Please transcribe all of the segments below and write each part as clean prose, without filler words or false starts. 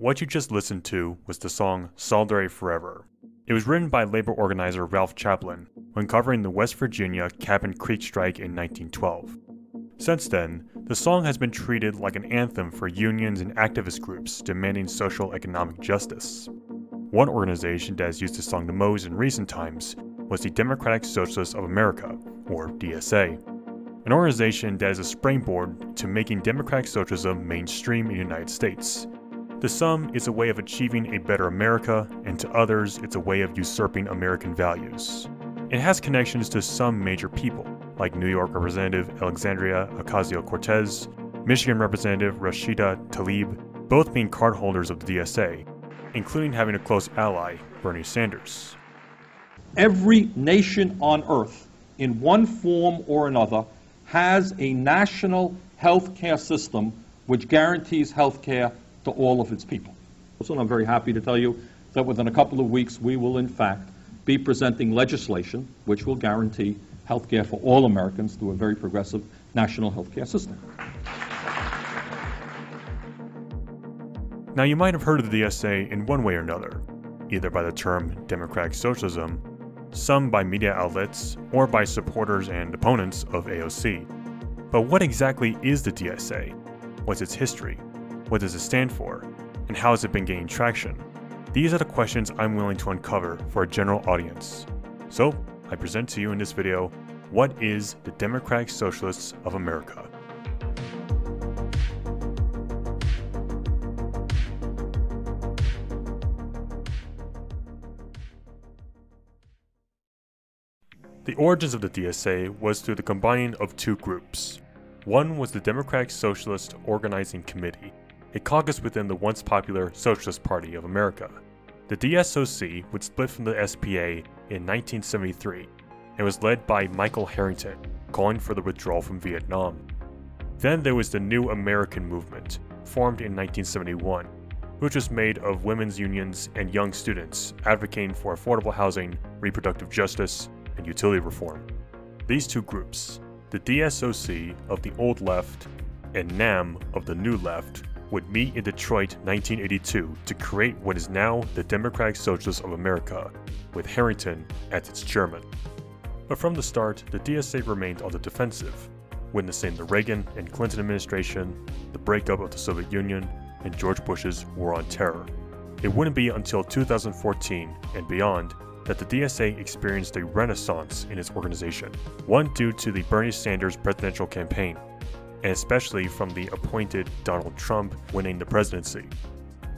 What you just listened to was the song Solidarity Forever. It was written by labor organizer Ralph Chaplin when covering the West Virginia Cabin Creek strike in 1912. Since then, the song has been treated like an anthem for unions and activist groups demanding social economic justice. One organization that has used the song the most in recent times was the Democratic Socialists of America, or DSA, an organization that is a springboard to making democratic socialism mainstream in the United States. To some, it's a way of achieving a better America, and to others, it's a way of usurping American values. It has connections to some major people, like New York Representative Alexandria Ocasio-Cortez, Michigan Representative Rashida Tlaib, both being cardholders of the DSA, including having a close ally, Bernie Sanders. Every nation on earth, in one form or another, has a national health care system which guarantees health care to all of its people. So I'm very happy to tell you that within a couple of weeks we will in fact be presenting legislation which will guarantee health care for all Americans through a very progressive national health care system. Now you might have heard of the DSA in one way or another, either by the term democratic socialism, some by media outlets, or by supporters and opponents of AOC. But what exactly is the DSA? What's its history? What does it stand for? And how has it been gaining traction? These are the questions I'm willing to uncover for a general audience. So, I present to you in this video, what is the Democratic Socialists of America? The origins of the DSA was through the combining of two groups. One was the Democratic Socialist Organizing Committee, a caucus within the once popular Socialist Party of America. The DSOC would split from the SPA in 1973 and was led by Michael Harrington, calling for the withdrawal from Vietnam. Then there was the New American Movement, formed in 1971, which was made of women's unions and young students advocating for affordable housing, reproductive justice, and utility reform. These two groups, the DSOC of the old left and NAM of the new left, would meet in Detroit 1982 to create what is now the Democratic Socialists of America, with Harrington as its chairman. But from the start, the DSA remained on the defensive, witnessing the Reagan and Clinton administration, the breakup of the Soviet Union, and George Bush's war on terror. It wouldn't be until 2014 and beyond that the DSA experienced a renaissance in its organization, one due to the Bernie Sanders presidential campaign, and especially from the appointed Donald Trump winning the presidency.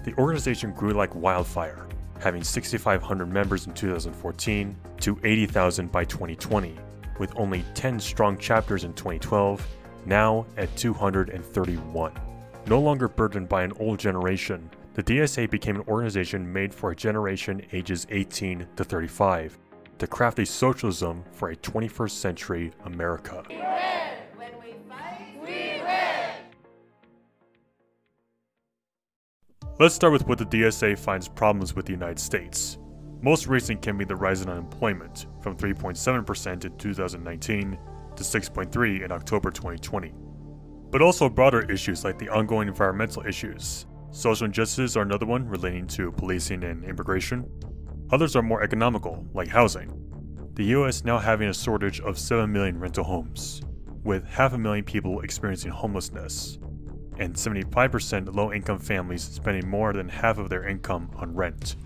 The organization grew like wildfire, having 6,500 members in 2014 to 80,000 by 2020, with only 10 strong chapters in 2012, now at 231. No longer burdened by an old generation, the DSA became an organization made for a generation ages 18 to 35 to craft a socialism for a 21st century America. We win! When we fight, we win! Let's start with what the DSA finds problems with the United States. Most recent can be the rise in unemployment, from 3.7% in 2019 to 6.3% in October 2020. But also broader issues like the ongoing environmental issues. Social injustices are another one relating to policing and immigration. Others are more economical, like housing. The US now having a shortage of 7 million rental homes, with 500,000 people experiencing homelessness, and 75% low-income families spending more than half of their income on rent.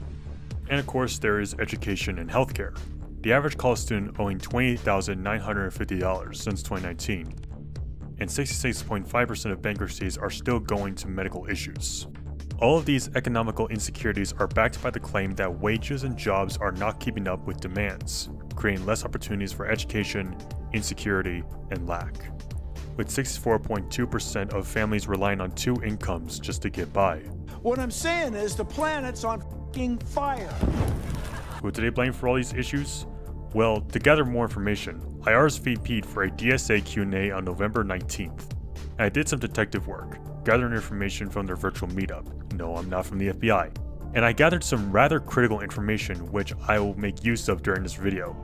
And of course, there is education and healthcare. The average college student owing $28,950 since 2019. And 66.5% of bankruptcies are still going to medical issues. All of these economical insecurities are backed by the claim that wages and jobs are not keeping up with demands, creating less opportunities for education, insecurity, and lack. With 64.2% of families relying on two incomes just to get by. What I'm saying is the planet's on f***ing fire. Who do they blame for all these issues? Well, to gather more information, I RSVP'd for a DSA Q&A on November 19th. And I did some detective work, gathering information from their virtual meetup. No, I'm not from the FBI. And I gathered some rather critical information which I will make use of during this video.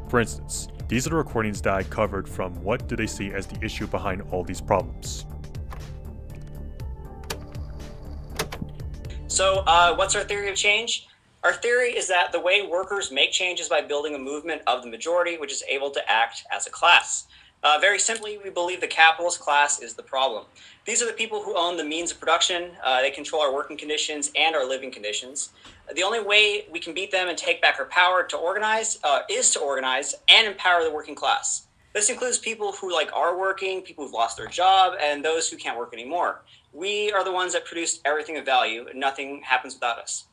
For instance, these are the recordings that I covered from what do they see as the issue behind all these problems. So what's our theory of change? Our theory is that the way workers make change is by building a movement of the majority, which is able to act as a class. Very simply, we believe the capitalist class is the problem. These are the people who own the means of production. They control our working conditions and our living conditions. The only way we can beat them and take back our power to organize is to organize and empower the working class. This includes people who are working, people who've lost their job, and those who can't work anymore. We are the ones that produce everything of value, and nothing happens without us.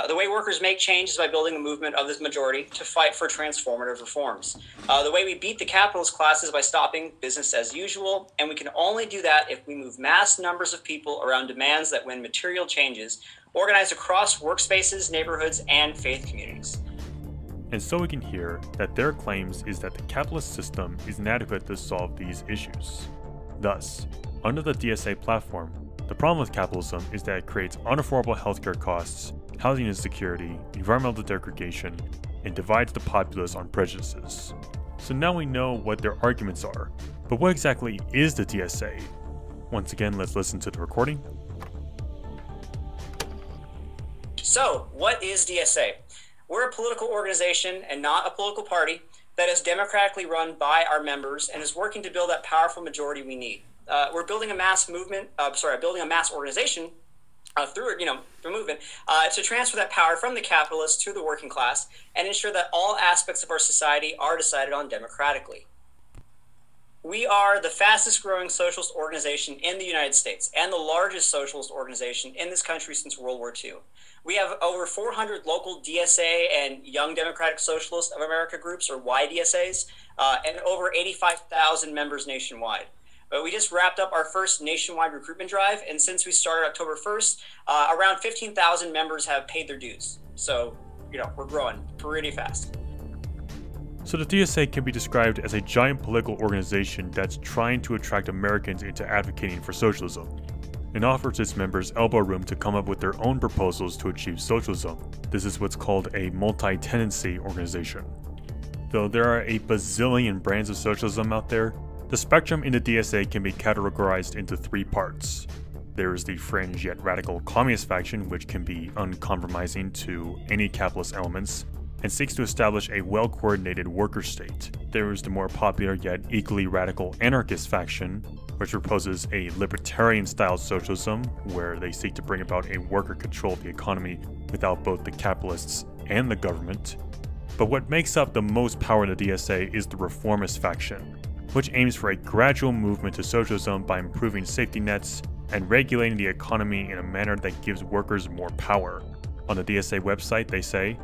The way workers make change is by building a movement of this majority to fight for transformative reforms. The way we beat the capitalist class is by stopping business as usual, and we can only do that if we move mass numbers of people around demands that win material changes, organized across workspaces, neighborhoods, and faith communities. And so we can hear that their claims is that the capitalist system is inadequate to solve these issues. Thus, under the DSA platform, the problem with capitalism is that it creates unaffordable healthcare costs, housing insecurity, environmental degradation, and divides the populace on prejudices. So now we know what their arguments are, but what exactly is the DSA? Once again, let's listen to the recording. So, what is DSA? We're a political organization and not a political party that is democratically run by our members and is working to build that powerful majority we need. We're building a mass movement, building a mass organization through movement to transfer that power from the capitalists to the working class and ensure that all aspects of our society are decided on democratically. We are the fastest growing socialist organization in the United States and the largest socialist organization in this country since World War II. We have over 400 local DSA and Young Democratic Socialists of America groups, or YDSAs, and over 85,000 members nationwide. But we just wrapped up our first nationwide recruitment drive, and since we started October 1st, around 15,000 members have paid their dues. So, we're growing pretty fast. So the DSA can be described as a giant political organization that's trying to attract Americans into advocating for socialism, and offers its members elbow room to come up with their own proposals to achieve socialism. This is what's called a multi-tendency organization. Though there are a bazillion brands of socialism out there, the spectrum in the DSA can be categorized into three parts. There is the fringe yet radical communist faction, which can be uncompromising to any capitalist elements, and seeks to establish a well-coordinated worker state. There is the more popular yet equally radical anarchist faction, which proposes a libertarian-style socialism, where they seek to bring about a worker control of the economy without both the capitalists and the government. But what makes up the most power in the DSA is the reformist faction, which aims for a gradual movement to socialism by improving safety nets and regulating the economy in a manner that gives workers more power. On the DSA website, they say,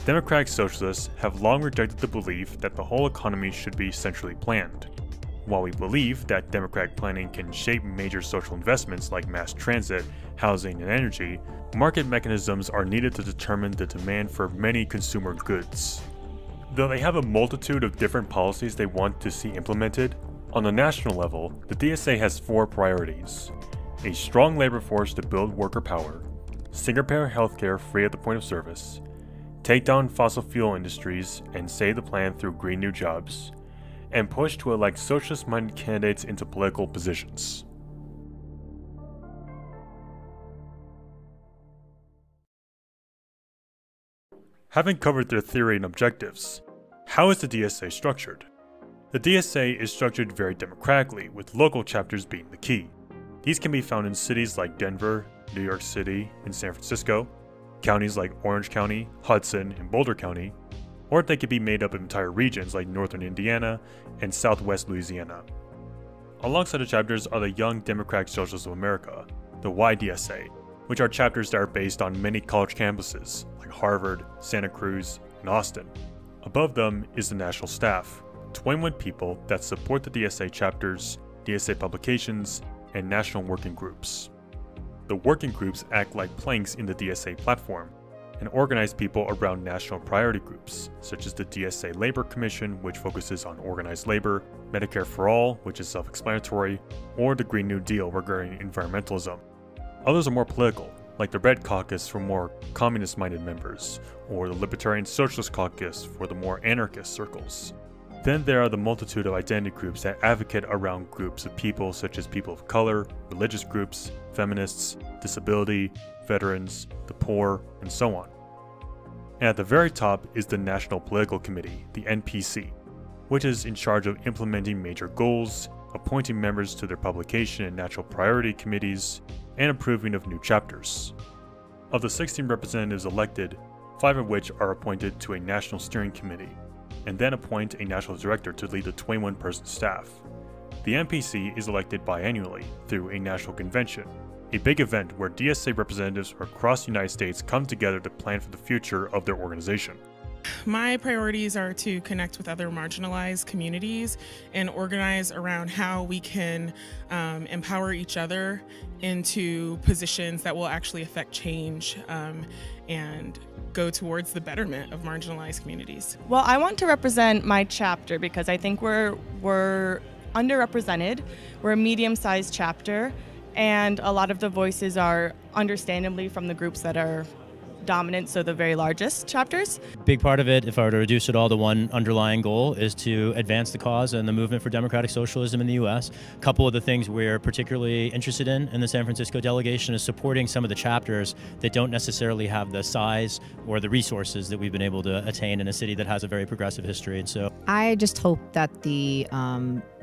Democratic Socialists have long rejected the belief that the whole economy should be centrally planned. While we believe that democratic planning can shape major social investments like mass transit, housing, and energy, market mechanisms are needed to determine the demand for many consumer goods. Though they have a multitude of different policies they want to see implemented, on the national level, the DSA has four priorities: a strong labor force to build worker power, single-payer healthcare free at the point of service, take down fossil fuel industries and save the planet through Green New Jobs, and push to elect socialist-minded candidates into political positions. Having covered their theory and objectives, how is the DSA structured? The DSA is structured very democratically, with local chapters being the key. These can be found in cities like Denver, New York City, and San Francisco, counties like Orange County, Hudson, and Boulder County, or they could be made up of entire regions like northern Indiana and southwest Louisiana. Alongside the chapters are the Young Democratic Socialists of America, the YDSA, which are chapters that are based on many college campuses like Harvard, Santa Cruz, and Austin. Above them is the national staff, 21 people that support the DSA chapters, DSA publications, and national working groups. The working groups act like planks in the DSA platform and organize people around national priority groups, such as the DSA Labor Commission, which focuses on organized labor, Medicare for All, which is self-explanatory, or the Green New Deal regarding environmentalism. Others are more political, like the Red Caucus for more communist-minded members, or the Libertarian Socialist Caucus for the more anarchist circles. Then there are the multitude of identity groups that advocate around groups of people such as people of color, religious groups, feminists, disability, veterans, the poor, and so on. And at the very top is the National Political Committee, the NPC, which is in charge of implementing major goals, appointing members to their publication and natural priority committees, and approving of new chapters. Of the 16 representatives elected, 5 of which are appointed to a National Steering Committee, and then appoint a National Director to lead the 21-person staff. The NPC is elected biannually through a national convention, a big event where DSA representatives from across the United States come together to plan for the future of their organization. My priorities are to connect with other marginalized communities and organize around how we can empower each other into positions that will actually affect change and go towards the betterment of marginalized communities. Well, I want to represent my chapter because I think we're underrepresented. We're a medium-sized chapter, and a lot of the voices are understandably from the groups that are dominant, so the very largest chapters. Big part of it, if I were to reduce it all to one underlying goal, is to advance the cause and the movement for democratic socialism in the U.S. A couple of the things we're particularly interested in the San Francisco delegation is supporting some of the chapters that don't necessarily have the size or the resources that we've been able to attain in a city that has a very progressive history. And so I just hope that the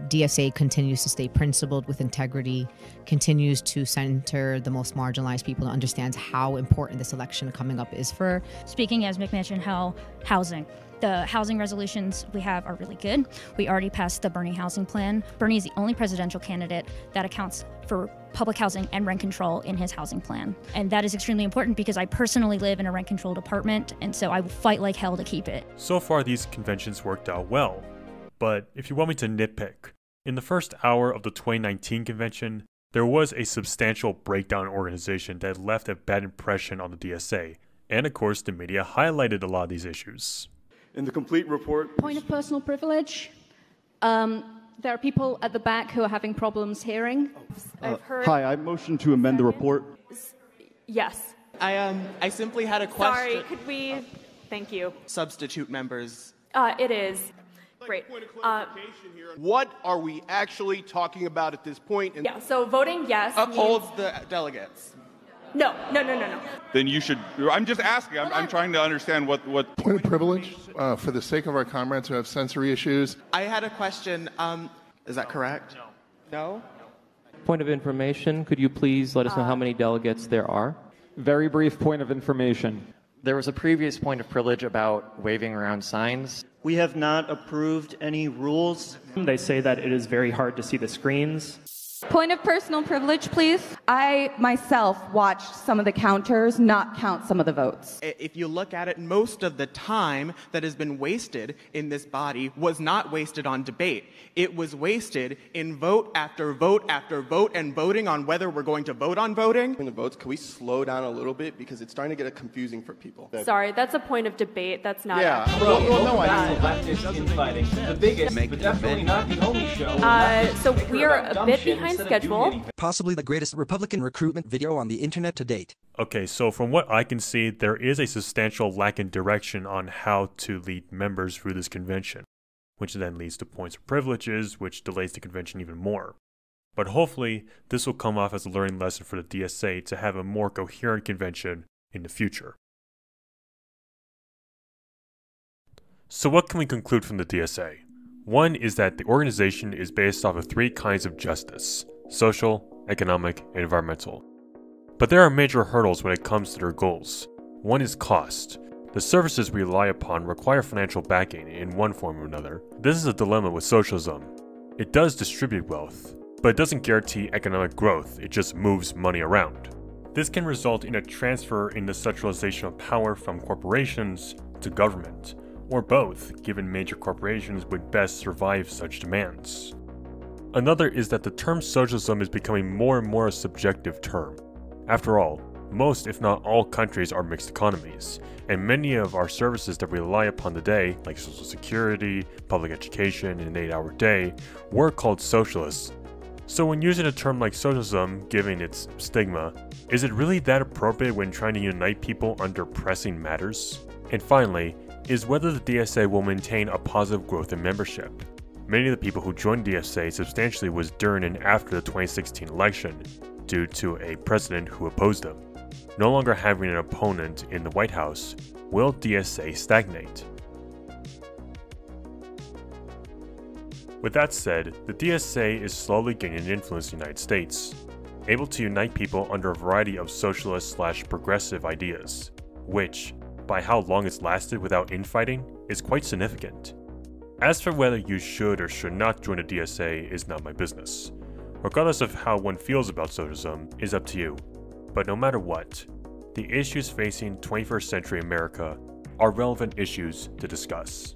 DSA continues to stay principled with integrity, continues to center the most marginalized people, and understands how important this election coming up is for. Speaking, as Mick mentioned, how housing. The housing resolutions we have are really good. We already passed the Bernie housing plan. Bernie is the only presidential candidate that accounts for public housing and rent control in his housing plan. And that is extremely important because I personally live in a rent-controlled apartment, and so I will fight like hell to keep it. So far, these conventions worked out well. But if you want me to nitpick, in the first hour of the 2019 convention, there was a substantial breakdown in organization that left a bad impression on the DSA. And of course, the media highlighted a lot of these issues. In the complete report... Point of personal privilege. There are people at the back who are having problems hearing. I've heard... Hi, I motion to amend the report. Yes. I simply had a question. Sorry, could we... Thank you. Substitute members. It is. Great. What are we actually talking about at this point? Yeah, so voting yes upholds the delegates. No. Then you should... I'm just asking. I'm trying to understand what... Point of privilege, for the sake of our comrades who have sensory issues. I had a question. Is that correct? No? Point of information, could you please let us know how many delegates there are? Very brief point of information. There was a previous point of privilege about waving around signs. We have not approved any rules. They say that it is very hard to see the screens. Point of personal privilege, please. I myself watched some of the counters not count some of the votes. If you look at it, most of the time that has been wasted in this body was not wasted on debate. It was wasted in vote after vote after vote and voting on whether we're going to vote on voting. In the votes, can we slow down a little bit because it's starting to get confusing for people. Sorry, that's a point of debate. That's not. Yeah. The biggest, but definitely not the only show. So we are a bit behind schedule. Possibly the greatest Republican recruitment video on the internet to date. Okay, so from what I can see, there is a substantial lack in direction on how to lead members through this convention, which then leads to points of privileges, which delays the convention even more. But hopefully, this will come off as a learning lesson for the DSA to have a more coherent convention in the future. So what can we conclude from the DSA? One is that the organization is based off of 3 kinds of justice: social, economic, and environmental. But there are major hurdles when it comes to their goals. One is cost. The services we rely upon require financial backing in one form or another. This is a dilemma with socialism. It does distribute wealth, but it doesn't guarantee economic growth, it just moves money around. This can result in a transfer in the centralization of power from corporations to government, or both, given major corporations would best survive such demands. Another is that the term socialism is becoming more and more a subjective term. After all, most if not all countries are mixed economies, and many of our services that we rely upon today, like social security, public education, and an 8-hour day, were called socialists. So when using a term like socialism, given its stigma, is it really that appropriate when trying to unite people under pressing matters? And finally, is whether the DSA will maintain a positive growth in membership. Many of the people who joined DSA substantially was during and after the 2016 election, due to a president who opposed them. no longer having an opponent in the White House, will DSA stagnate? With that said, the DSA is slowly gaining influence in the United States, able to unite people under a variety of socialist/progressive ideas, which, by how long it's lasted without infighting, is quite significant. As for whether you should or should not join the DSA is not my business. Regardless of how one feels about socialism is up to you. But no matter what, the issues facing 21st century America are relevant issues to discuss.